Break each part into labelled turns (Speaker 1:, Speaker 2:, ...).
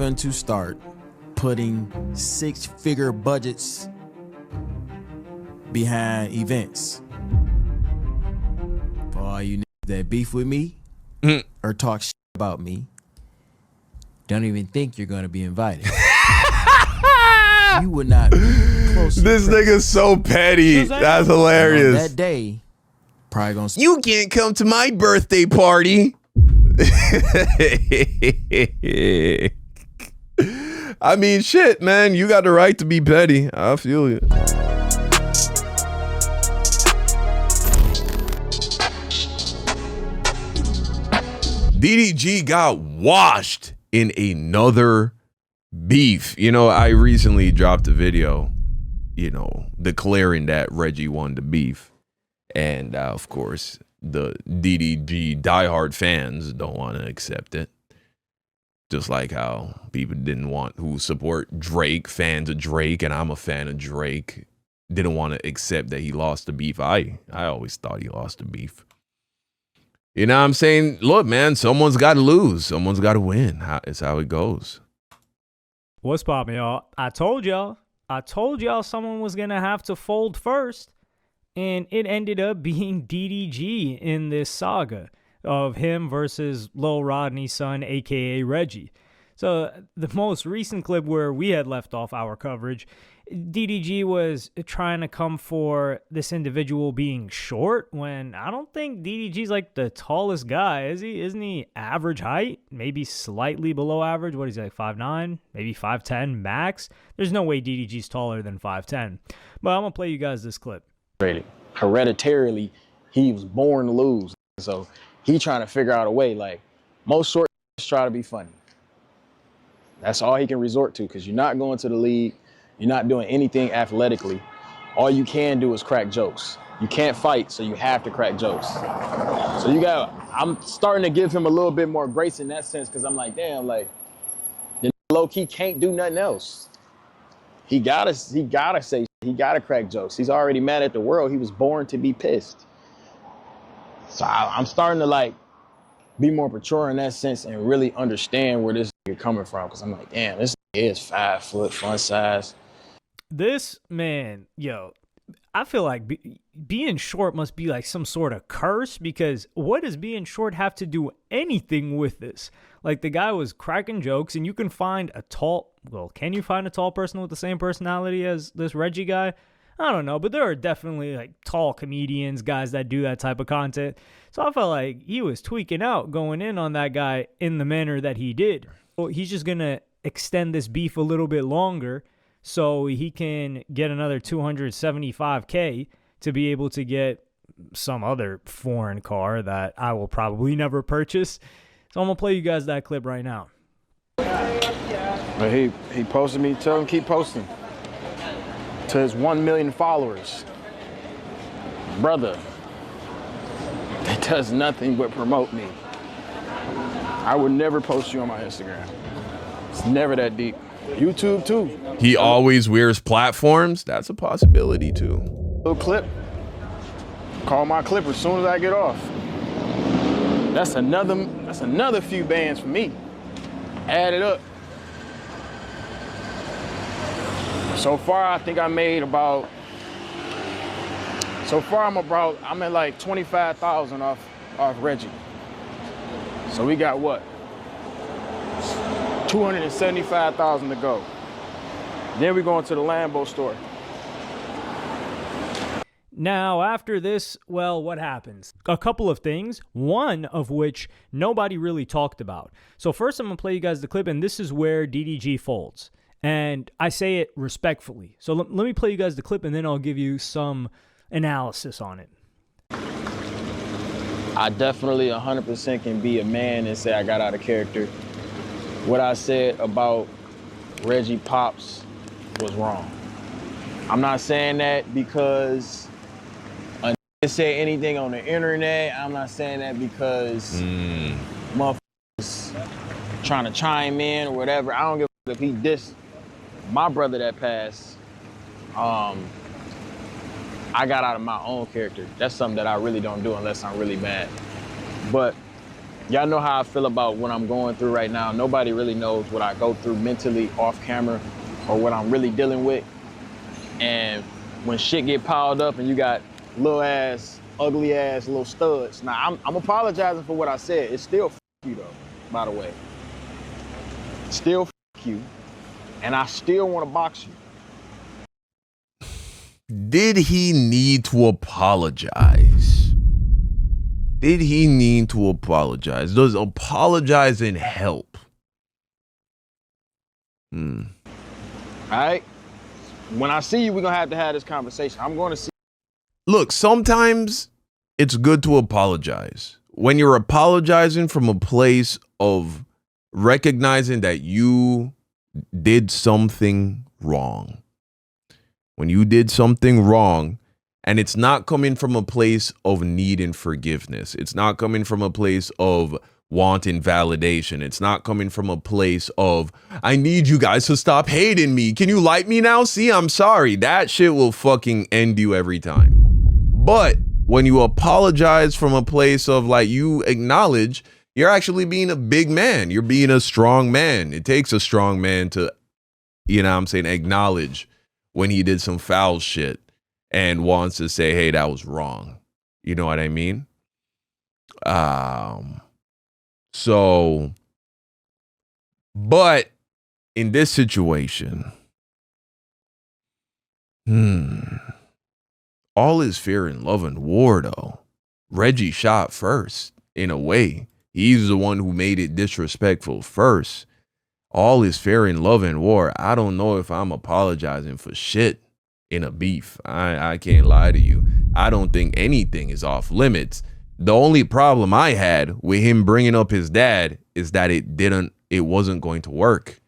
Speaker 1: finna start putting six-figure budgets behind events. For all you niggas that beef with me or talk shit about me, don't even think you're gonna be invited. You would not be close to
Speaker 2: this nigga's so petty. That's hilarious.
Speaker 1: That day, probably gonna.
Speaker 2: You can't come to my birthday party. I mean, shit, man. You got the right to be petty. I feel you. DDG got washed in another beef. You know, I recently dropped a video, you know, declaring that Reggie won the beef. And of course, the DDG diehard fans don't want to accept it. Just like how people didn't want, who support Drake, fans of Drake, and I'm a fan of Drake, didn't want to accept that he lost the beef. I always thought he lost the beef. You know what I'm saying? Look, man, someone's got to lose. Someone's got to win. It's how it goes.
Speaker 3: What's poppin', y'all? I told y'all someone was going to have to fold first. And it ended up being DDG in this saga of him versus Lil Rodney's son, a.k.a. Reggie. So the most recent clip where we had left off our coverage, DDG was trying to come for this individual being short when I don't think DDG's like the tallest guy, is he? Isn't he average height? Maybe slightly below average. What is he, like 5'9"? Maybe 5'10" max? There's no way DDG's taller than 5'10". But I'm going to play you guys this clip.
Speaker 4: Hereditarily, he was born to lose. So he trying to figure out a way, like most short try to be funny. That's all he can resort to, because you're not going to the league. You're not doing anything athletically. All you can do is crack jokes. You can't fight, so you have to crack jokes. So I'm starting to give him a little bit more grace in that sense, because I'm like, damn, like, the low-key can't do nothing else. He gotta say, he gotta crack jokes. He's already mad at the world. He was born to be pissed. So I'm starting to like be more mature in that sense and really understand where this is coming from. Because I'm like, damn, this is 5 foot, fun size.
Speaker 3: This man, yo, I feel like being short must be like some sort of curse, because what does being short have to do anything with this? Like, the guy was cracking jokes, and you can find can you find a tall person with the same personality as this Reggie guy? I don't know, but there are definitely like tall comedians, guys that do that type of content. So I felt like he was tweaking out, going in on that guy in the manner that he did. So he's just going to extend this beef a little bit longer so he can get another $275K to be able to get some other foreign car that I will probably never purchase. So I'm going to play you guys that clip right now.
Speaker 4: But he posted me, tell him keep posting. To his 1 million followers. Brother, that does nothing but promote me. I would never post you on my Instagram. It's never that deep. YouTube too.
Speaker 2: He always wears platforms. That's a possibility too.
Speaker 4: Little clip. Call my clip as soon as I get off. That's another few bands for me. Add it up. So far, I think I made about. So far, I'm at like 25,000 off Reggie. So we got what? 275,000 to go. Then we going to the Lambo store.
Speaker 3: Now, after this, well, what happens? A couple of things, one of which nobody really talked about. So first, I'm going to play you guys the clip, and this is where DDG folds. And I say it respectfully. So let me play you guys the clip, and then I'll give you some analysis on it.
Speaker 4: I definitely 100% can be a man and say I got out of character. What I said about Reggie Pops was wrong. I'm not saying that because I didn't say anything on the internet. I'm not saying that because motherfuckers trying to chime in or whatever. I don't give a fuck if he dissed my brother that passed. I got out of my own character. That's something that I really don't do unless I'm really mad. But Y'all know how I feel about what I'm going through right now. Nobody really knows what I go through mentally off camera or what I'm really dealing with. And when shit get piled up and you got little ass, ugly ass little studs. Now, I'm apologizing for what I said. It's still you though, by the way. Still you. And I still want to box you.
Speaker 2: Did he need to apologize? Did he need to apologize? Does apologizing help?
Speaker 4: All right. When I see you, we're going to have this conversation. I'm going to see.
Speaker 2: Look, sometimes it's good to apologize. When you're apologizing from a place of recognizing that you did something wrong. When you did something wrong, and it's not coming from a place of needing forgiveness. It's not coming from a place of wanting validation. It's not coming from a place of, I need you guys to stop hating me. Can you like me now? See, I'm sorry. That shit will fucking end you every time. But when you apologize from a place of like, you acknowledge you're actually being a big man. You're being a strong man. It takes a strong man to, you know what I'm saying, acknowledge when he did some foul shit and wants to say, hey, that was wrong. You know what I mean? So, but in this situation, all is fear and love and war, though. Reggie shot first, in a way. He's the one who made it disrespectful first. All is fair in love and war. I don't know if I'm apologizing for shit in a beef. I can't lie to you. I don't think anything is off limits. The only problem I had with him bringing up his dad is that it wasn't going to work.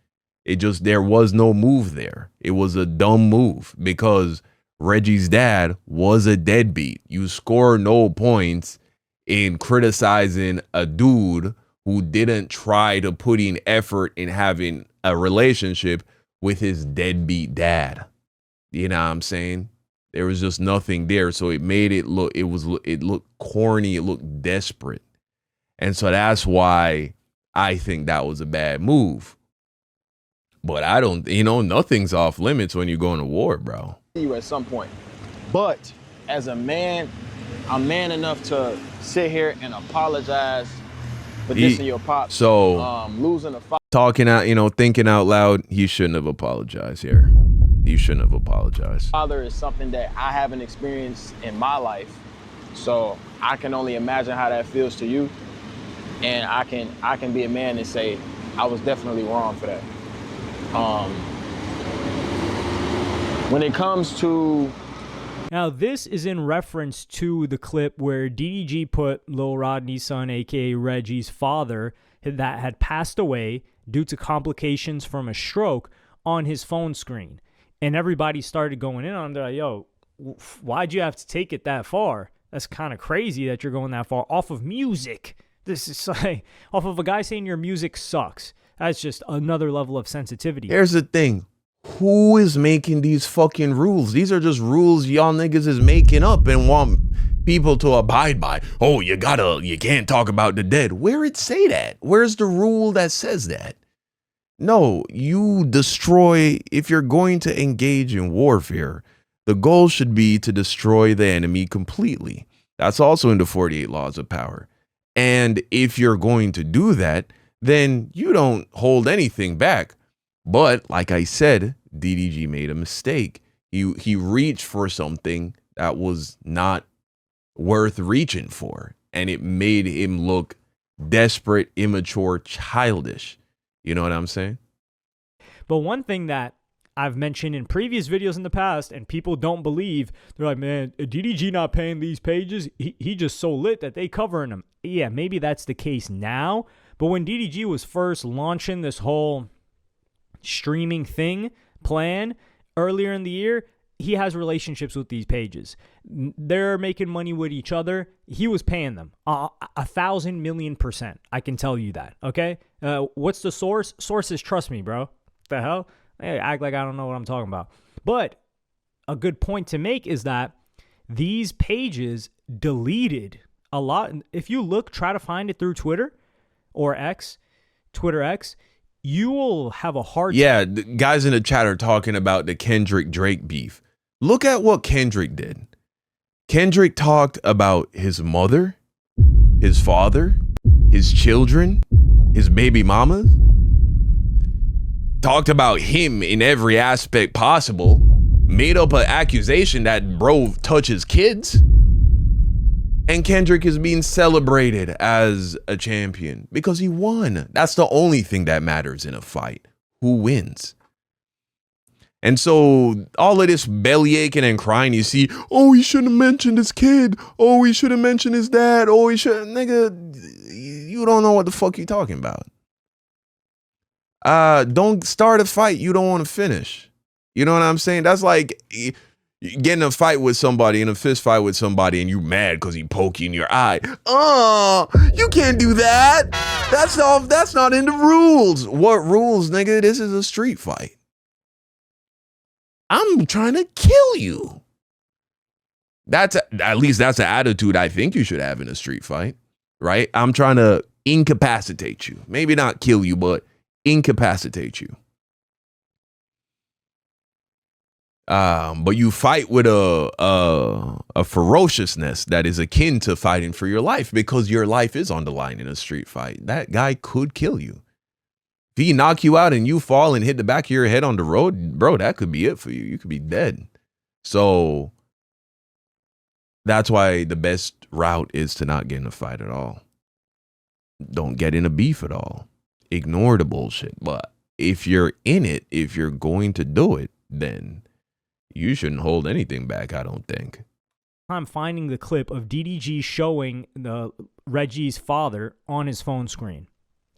Speaker 2: There was no move there. It was a dumb move because Reggie's dad was a deadbeat. You score no points in criticizing a dude who didn't try to put in effort in having a relationship with his deadbeat dad. You know what I'm saying? There was just nothing there. So it made it look, it looked corny. It looked desperate. And so that's why I think that was a bad move. But I don't, nothing's off limits when you're going to war, bro.
Speaker 4: You at some point. But as a man, I'm man enough to sit here and apologize for dissing your pops.
Speaker 2: So
Speaker 4: losing a fight.
Speaker 2: Talking out, thinking out loud, he shouldn't have apologized here. You shouldn't have apologized.
Speaker 4: Father is something that I haven't experienced in my life. So I can only imagine how that feels to you. And I can be a man and say, I was definitely wrong for that. When it comes to...
Speaker 3: Now, this is in reference to the clip where DDG put Lil Rodney's son, a.k.a. Reggie's father, that had passed away due to complications from a stroke, on his phone screen. And everybody started going in on him. They're like, yo, why'd you have to take it that far? That's kind of crazy that you're going that far off of music. This is like off of a guy saying your music sucks. That's just another level of sensitivity.
Speaker 2: Here's the thing. Who is making these fucking rules? These are just rules y'all niggas is making up and want people to abide by. Oh, you can't talk about the dead. Where it say that? Where's the rule that says that? No, you destroy, if you're going to engage in warfare, the goal should be to destroy the enemy completely. That's also in the 48 laws of power. And if you're going to do that, then you don't hold anything back. But like I said, DDG made a mistake. He reached for something that was not worth reaching for. And it made him look desperate, immature, childish. You know what I'm saying?
Speaker 3: But one thing that I've mentioned in previous videos in the past, and people don't believe, they're like, man, DDG not paying these pages, he just so lit that they covering him. Yeah, maybe that's the case now. But when DDG was first launching this whole streaming plan earlier in the year, he has relationships with these pages. They're making money with each other. He was paying them 1,000,000,000%. I can tell you that. Okay. What's the source? Sources trust me, bro. The hell? Hey, act like I don't know what I'm talking about. But a good point to make is that these pages deleted a lot. If you try to find it through Twitter, or X, Twitter X, you will have a hard time.
Speaker 2: Yeah, the guys in the chat are talking about the Kendrick Drake beef. Look at what Kendrick did. Kendrick talked about his mother, his father, his children, his baby mamas. Talked about him in every aspect possible. Made up an accusation that bro touches kids. And Kendrick is being celebrated as a champion because he won. That's the only thing that matters in a fight. Who wins? And so all of this belly aching and crying, you see, oh, he shouldn't have mentioned his kid. Oh, he should have mentioned his dad. Oh, he should, nigga, you don't know what the fuck you talking about. Don't start a fight you don't want to finish. You know what I'm saying? That's like getting a fight with somebody, in a fist fight with somebody, and you mad because he poke you in your eye. Oh, you can't do that. That's not in the rules. What rules, nigga? This is a street fight. I'm trying to kill you. At least that's an attitude I think you should have in a street fight, right? I'm trying to incapacitate you. Maybe not kill you, but incapacitate you. But you fight with a ferociousness that is akin to fighting for your life, because your life is on the line in a street fight. That guy could kill you. If he knock you out and you fall and hit the back of your head on the road, bro, that could be it for you. You could be dead. So that's why the best route is to not get in a fight at all. Don't get in a beef at all. Ignore the bullshit. But if you're in it, if you're going to do it, then you shouldn't hold anything back, I don't think.
Speaker 3: I'm finding the clip of DDG showing the Reggie's father on his phone screen.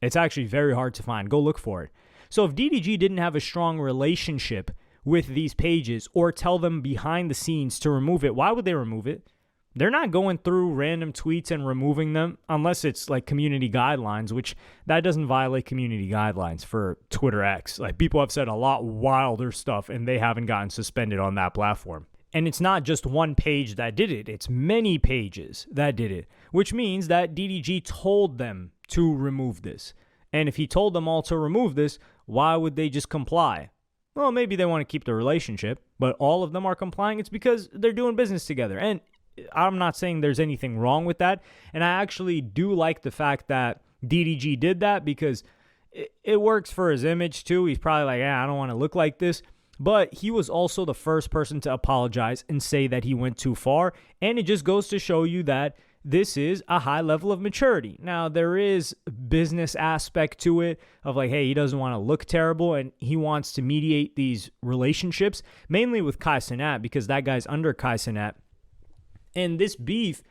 Speaker 3: It's actually very hard to find. Go look for it. So if DDG didn't have a strong relationship with these pages or tell them behind the scenes to remove it, why would they remove it? They're not going through random tweets and removing them unless it's like community guidelines, which that doesn't violate community guidelines for Twitter X. Like, people have said a lot wilder stuff and they haven't gotten suspended on that platform. And it's not just one page that did it. It's many pages that did it, which means that DDG told them to remove this. And if he told them all to remove this, why would they just comply? Well, maybe they want to keep the relationship, but all of them are complying. It's because they're doing business together. And I'm not saying there's anything wrong with that. And I actually do like the fact that DDG did that, because it works for his image too. He's probably like, I don't want to look like this. But he was also the first person to apologize and say that he went too far. And it just goes to show you that this is a high level of maturity. Now, there is a business aspect to it of like, hey, he doesn't want to look terrible and he wants to mediate these relationships, mainly with Cenat, because that guy's under Cenat. And this beef,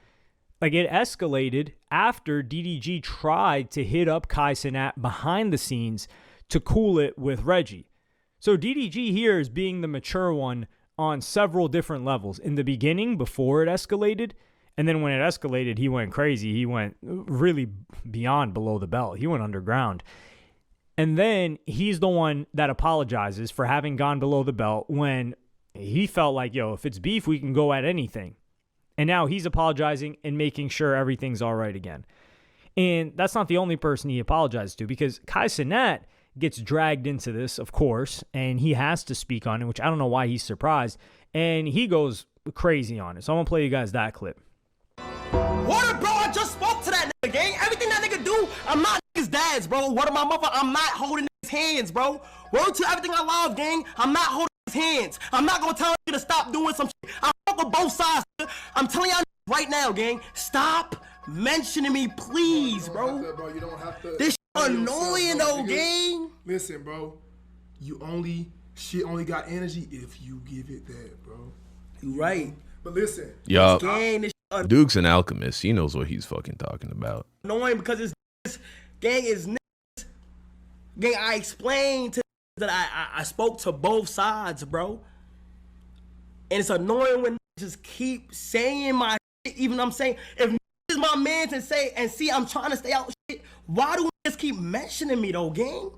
Speaker 3: like, it escalated after DDG tried to hit up Cenat behind the scenes to cool it with Reggie. So DDG here is being the mature one on several different levels. In the beginning, before it escalated, and then when it escalated, he went crazy. He went really beyond below the belt. He went underground. And then he's the one that apologizes for having gone below the belt when he felt like, yo, if it's beef, we can go at anything. And now he's apologizing and making sure everything's all right again. And that's not the only person he apologized to, because Cenat gets dragged into this, of course, and he has to speak on it, which I don't know why he's surprised. And he goes crazy on it. So I'm going to play you guys that clip.
Speaker 5: What, bro? I just spoke to that nigga, gang. Everything that nigga do, I'm not niggas' dads, bro. What of my mother? I'm not holding his hands, bro. Word to everything I love, gang. I'm not holding his hands. I'm not gonna tell you to stop doing some shit. I fuck with both sides, nigga. I'm telling y'all right now, gang. Stop mentioning me, please, bro.
Speaker 6: You don't have to.
Speaker 5: This shit annoying, though, gang.
Speaker 6: Listen, bro. Shit only got energy if you give it that, bro.
Speaker 5: You right.
Speaker 6: But listen.
Speaker 2: Yup.
Speaker 5: Gang, this
Speaker 2: Duke's an alchemist. He knows what he's fucking talking about.
Speaker 5: annoying because it's gang is niggas. Gang, I explained to that I spoke to both sides, bro. And it's annoying when just keep saying my shit, even I'm saying if is my man and see I'm trying to stay out shit, why do just keep mentioning me though, gang?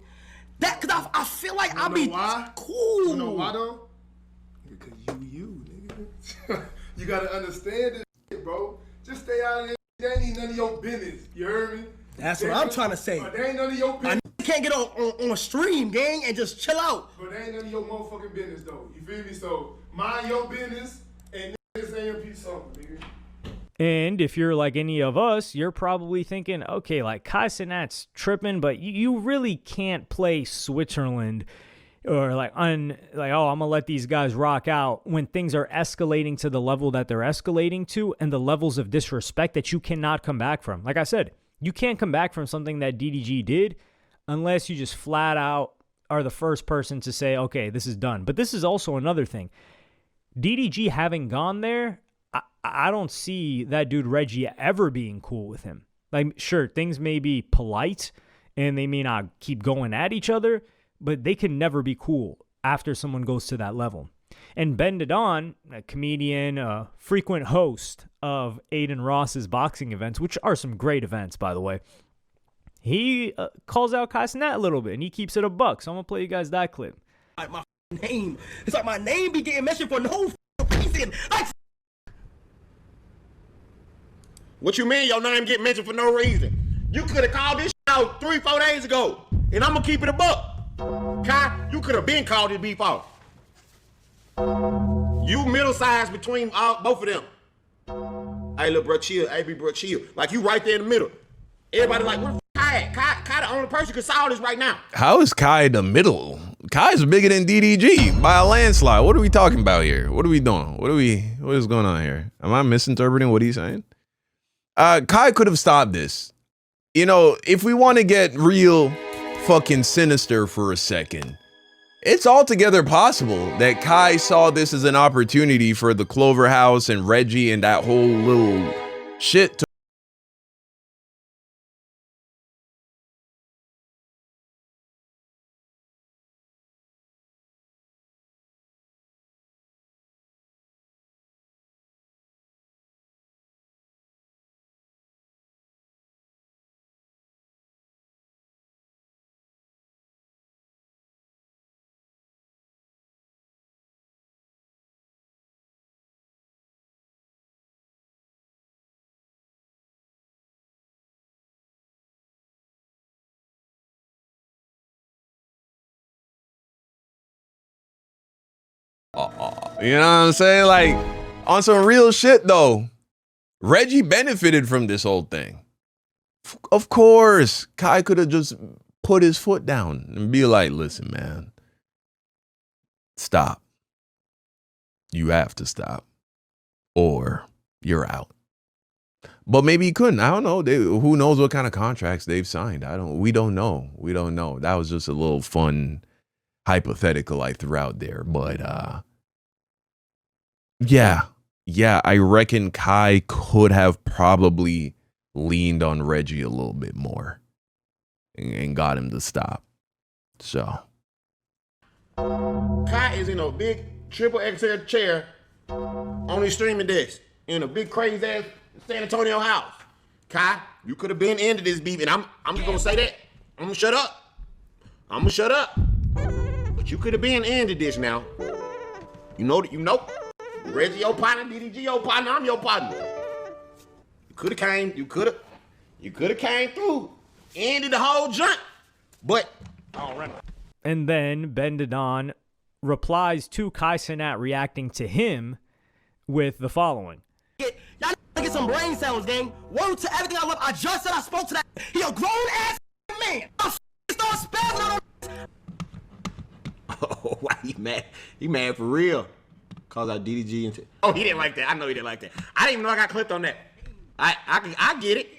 Speaker 5: That cause I feel like I'll be
Speaker 6: why?
Speaker 5: Cool.
Speaker 6: You know why though? Because you nigga. You gotta understand this shit, bro. Just stay out of this. That ain't none of your business. You heard me?
Speaker 5: That's what I'm trying to say.
Speaker 6: But they ain't none of your business.
Speaker 5: I can't get on stream, gang, and just chill out.
Speaker 6: But they ain't none of your motherfucking business, though. You feel me? So mind your business and niggas ain't your piece something, nigga.
Speaker 3: And if you're like any of us, you're probably thinking, okay, like Kai Cenat's tripping, but you really can't play Switzerland or oh, I'm gonna let these guys rock out when things are escalating to the level that they're escalating to and the levels of disrespect that you cannot come back from. Like I said, you can't come back from something that DDG did unless you just flat out are the first person to say, okay, this is done. But this is also another thing. DDG having gone there, I don't see that dude Reggie ever being cool with him. Like, sure, things may be polite and they may not keep going at each other, but they can never be cool after someone goes to that level. And Ben Didon, a comedian, a frequent host of Aiden Ross's boxing events, which are some great events, by the way, he calls out Kai Cenat a little bit, and he keeps it a buck. So I'm going to play you guys that clip.
Speaker 5: Like my name. It's like my name be getting mentioned for no reason. Like,
Speaker 7: what you mean your name get mentioned for no reason? You could have called this out 3-4 days ago, and I'm gonna keep it a buck. Kai, you could have been called this beef off. You middle sized between both of them. Hey, look, bro, chill. Hey, bro, chill. Like, you right there in the middle. Everybody like, where the Kai at? Kai the only person who can solve this right now.
Speaker 2: How is Kai in the middle? Kai's bigger than DDG by a landslide. What are we talking about here? What are we doing? What is going on here? Am I misinterpreting what he's saying? Kai could have stopped this. You know, if we want to get real fucking sinister for a second, it's altogether possible that Kai saw this as an opportunity for the Clover House and Reggie and that whole little shit to you know what I'm saying? Like, on some real shit though, Reggie benefited from this whole thing. Of course, Kai could have just put his foot down and be like, listen, man, stop. You have to stop or you're out. But maybe he couldn't. I don't know. Who knows what kind of contracts they've signed? We don't know. We don't know. That was just a little fun hypothetical I threw out there. But yeah, I reckon Kai could have probably leaned on Reggie a little bit more and got him to stop. So
Speaker 7: Kai is in a big triple XL chair on his streaming desk in a big crazy ass San Antonio house. Kai, you could have been into this beef, and I'm just gonna say that. I'm gonna shut up. But you could have been into this now. You know. Reggie your partner, DDG your partner, I'm your partner. You could have came through, ended the whole joint. But all right.
Speaker 3: And then Ben Didon replies to Kai Cenat reacting to him with the following.
Speaker 5: y'all get some brain cells, gang. Word to everything I love. I just said I spoke to that. He a grown ass man. I start spazzing on.
Speaker 7: Oh, why he mad? He mad for real. Cause out DDG and oh, he didn't like that. I know he didn't like that. I didn't even know I got clipped on that. I get it.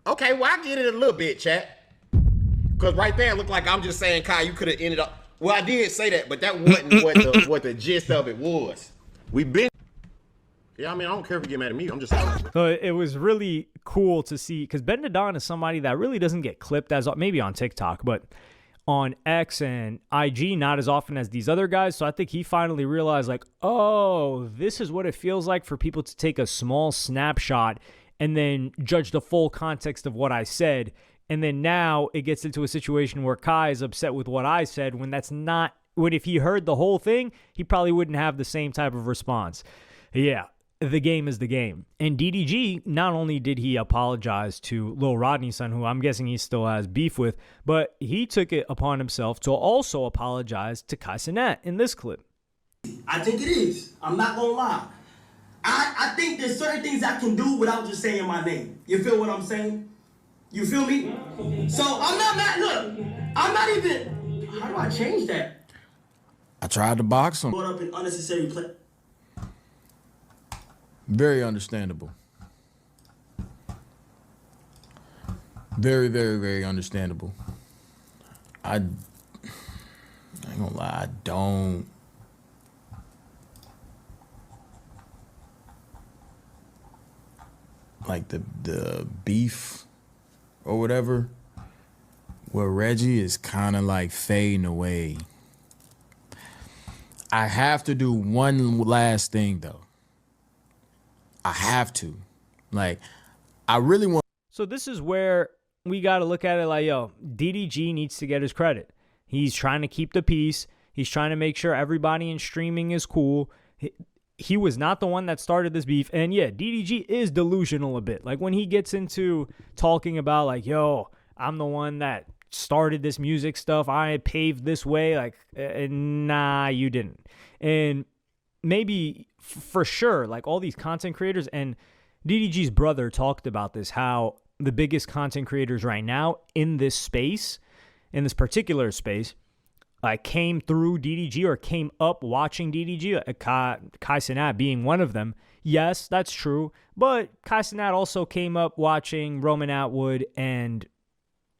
Speaker 7: Okay, well I get it a little bit, chat. Cause right there it looked like I'm just saying, Kai, you could have ended up. Well, I did say that, but that wasn't what the gist of it was. We've been. Yeah, I mean, I don't care if you get mad at me. I'm just saying.
Speaker 3: So it was really cool to see because Ben Didon is somebody that really doesn't get clipped as maybe on TikTok, but on X and IG not as often as these other guys. So I think he finally realized like, oh, this is what it feels like for people to take a small snapshot and then judge the full context of what I said. And then now it gets into a situation where Kai is upset with what I said when that's not, when if he heard the whole thing, he probably wouldn't have the same type of response. Yeah. the game is the game. And DDG, not only did he apologize to Lil Rodney's son, who I'm guessing he still has beef with, but he took it upon himself to also apologize to Cenat in this clip.
Speaker 5: I think it is. I'm not gonna lie. I think there's certain things I can do without just saying my name. You feel what I'm saying? You feel me? So I'm not mad. Look, I'm not even. How do I change that?
Speaker 1: I tried to box him.
Speaker 5: Brought up in unnecessary play.
Speaker 1: Very understandable. Very, very, very understandable. I ain't gonna lie, I don't. Like the beef or whatever, where Reggie is kind of like fading away. I have to do one last thing though. I have to. Like, I really want.
Speaker 3: So this is where we got to look at it like, yo, DDG needs to get his credit. He's trying to keep the peace. He's trying to make sure everybody in streaming is cool. He was not the one that started this beef. And yeah, DDG is delusional a bit. Like when he gets into talking about like, yo, I'm the one that started this music stuff. I paved this way. Like, nah, you didn't. And maybe for sure, like all these content creators, and DDG's brother talked about this, how the biggest content creators right now in this space, in this particular space, came through DDG or came up watching DDG, Cenat being one of them. Yes, that's true. But Cenat also came up watching Roman Atwood and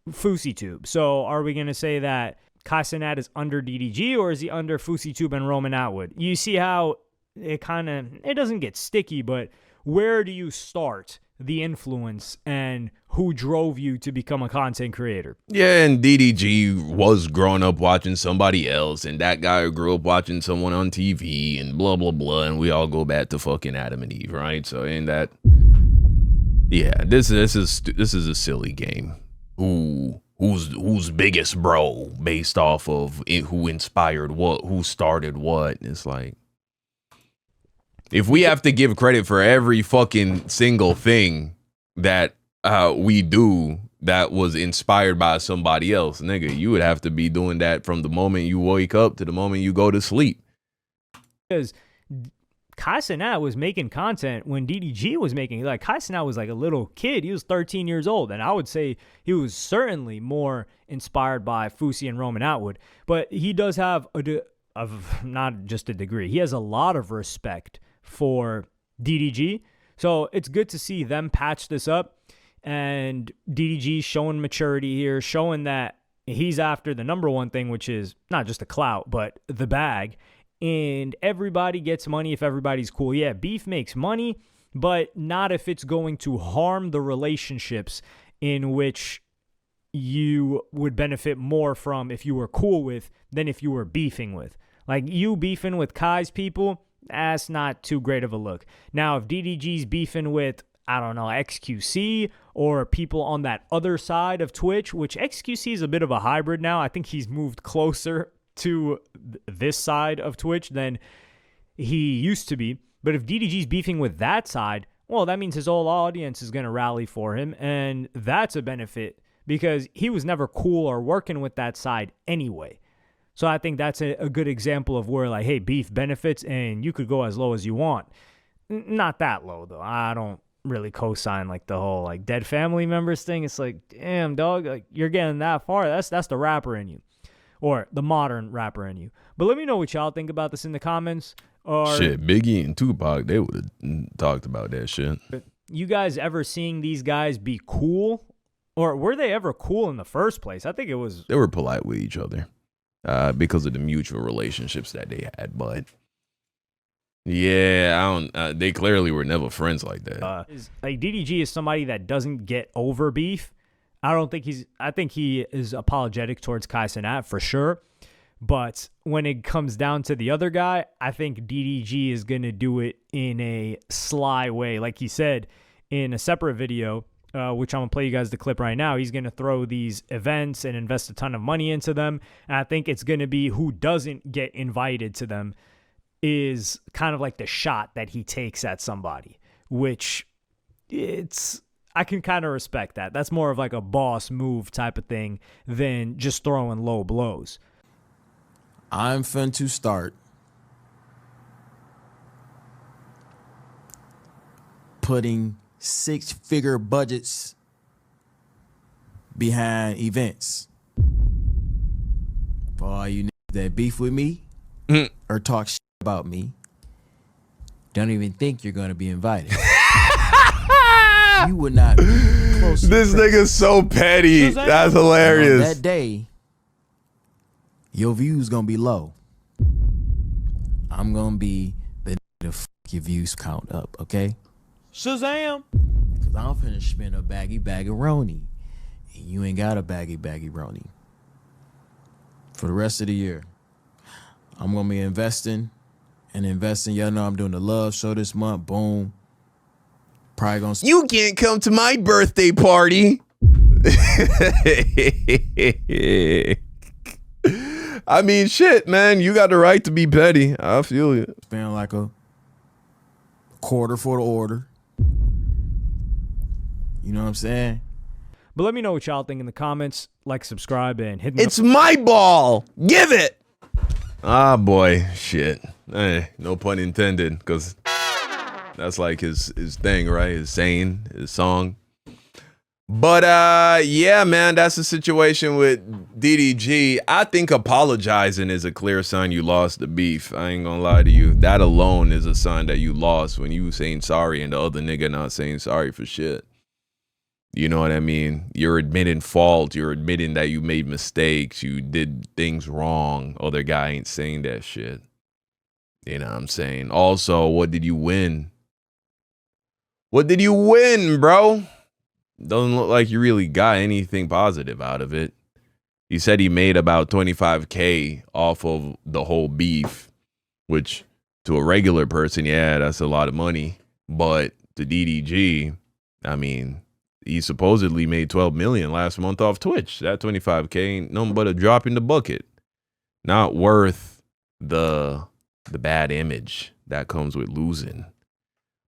Speaker 3: FouseyTube. So are we going to say that Cenat is under DDG or is he under FouseyTube and Roman Atwood? You see how it doesn't get sticky, but where do you start the influence and who drove you to become a content creator?
Speaker 2: Yeah, and DDG was growing up watching somebody else, and that guy grew up watching someone on TV, and blah, blah, blah, and we all go back to fucking Adam and Eve, right? So ain't that... Yeah, this is a silly game. Who's biggest bro based off of who inspired what, who started what. It's like, if we have to give credit for every fucking single thing that we do that was inspired by somebody else, nigga, you would have to be doing that from the moment you wake up to the moment you go to sleep.
Speaker 3: Because Cenat was making content when DDG was making, like, Cenat was like a little kid. He was 13 years old, and I would say he was certainly more inspired by Fousey and Roman Atwood. But he does have not just a degree. He has a lot of respect for DDG. So it's good to see them patch this up, and DDG showing maturity here, showing that he's after the number one thing, which is not just the clout, but the bag. And everybody gets money if everybody's cool. Yeah, beef makes money, but not if it's going to harm the relationships in which you would benefit more from if you were cool with than if you were beefing with. Like, you beefing with Kai's people, that's not too great of a look. Now, if DDG's beefing with, I don't know, XQC or people on that other side of Twitch, which XQC is a bit of a hybrid now. I think he's moved closer to this side of Twitch than he used to be. But if DDG's beefing with that side, well, that means his whole audience is going to rally for him, and that's a benefit because he was never cool or working with that side anyway. So I think that's a good example of where, like, hey, beef benefits and you could go as low as you want. Not that low, though. I don't really co-sign, like, the whole, like, dead family members thing. It's like, damn, dog, like, you're getting that far. That's the rapper in you, or the modern rapper in you. But let me know what y'all think about this in the comments. Or
Speaker 2: shit, Biggie and Tupac, they would have talked about that shit.
Speaker 3: You guys ever seeing these guys be cool? Or were they ever cool in the first place? I think it was...
Speaker 2: They were polite with each other. Because of the mutual relationships that they had, but yeah, I don't. They clearly were never friends like that.
Speaker 3: Like, DDG is somebody that doesn't get over beef. I think he is apologetic towards Cenat for sure. But when it comes down to the other guy, I think DDG is gonna do it in a sly way, like he said in a separate video. Which I'm going to play you guys the clip right now. He's going to throw these events and invest a ton of money into them. And I think it's going to be who doesn't get invited to them is kind of like the shot that he takes at somebody, which I can kind of respect that. That's more of like a boss move type of thing than just throwing low blows.
Speaker 1: I'm fin to start putting 6-figure budgets behind events. For all you niggas that beef with me or talk shit about me, don't even think you're going to be invited. You would not be close to
Speaker 2: This nigga's so petty. That's
Speaker 1: on
Speaker 2: hilarious.
Speaker 1: that day, your views going to be low. I'm going to be the nigga to fuck your views count up, okay?
Speaker 3: Shazam!
Speaker 1: Because I'm finna spend a baggy roni. And you ain't got a baggy roni. For the rest of the year, I'm going to be investing. Y'all know I'm doing the love show this month. Boom. Probably going to...
Speaker 2: You can't come to my birthday party. I mean, shit, man. You got the right to be petty. I feel you.
Speaker 1: spend like a quarter for the order. You know what I'm saying?
Speaker 3: But let me know what y'all think in the comments. Like, subscribe, and hit me
Speaker 2: It's my ball. Give it. Ah, boy. Shit. No pun intended, because that's like his thing, right? His saying, his song. But, yeah, man, that's the situation with DDG. I think apologizing is a clear sign you lost the beef. I ain't gonna lie to you. That alone is a sign that you lost when you saying sorry and the other nigga not saying sorry for shit. You know what I mean? You're admitting fault. You're admitting that you made mistakes. You did things wrong. Other guy ain't saying that shit. You know what I'm saying? Also, what did you win? What did you win, bro? Doesn't look like you really got anything positive out of it. He said he made about 25K off of the whole beef, which to a regular person, yeah, that's a lot of money. But to DDG, I mean, he supposedly made 12 million last month off Twitch. That 25K ain't nothing but a drop in the bucket. Not worth the bad image that comes with losing.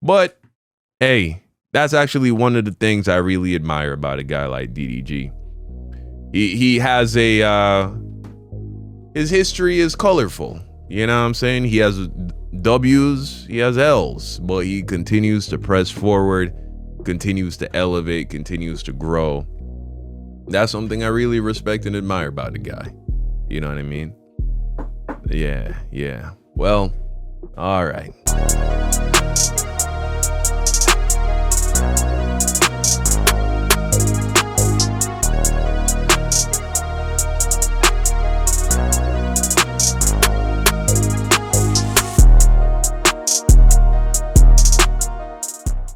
Speaker 2: But hey, that's actually one of the things I really admire about a guy like DDG. He has his history is colorful. You know what I'm saying? He has W's, he has L's, but he continues to press forward, continues to elevate, continues to grow. That's something I really respect and admire about the guy. You know what I mean? Yeah. Well, all right.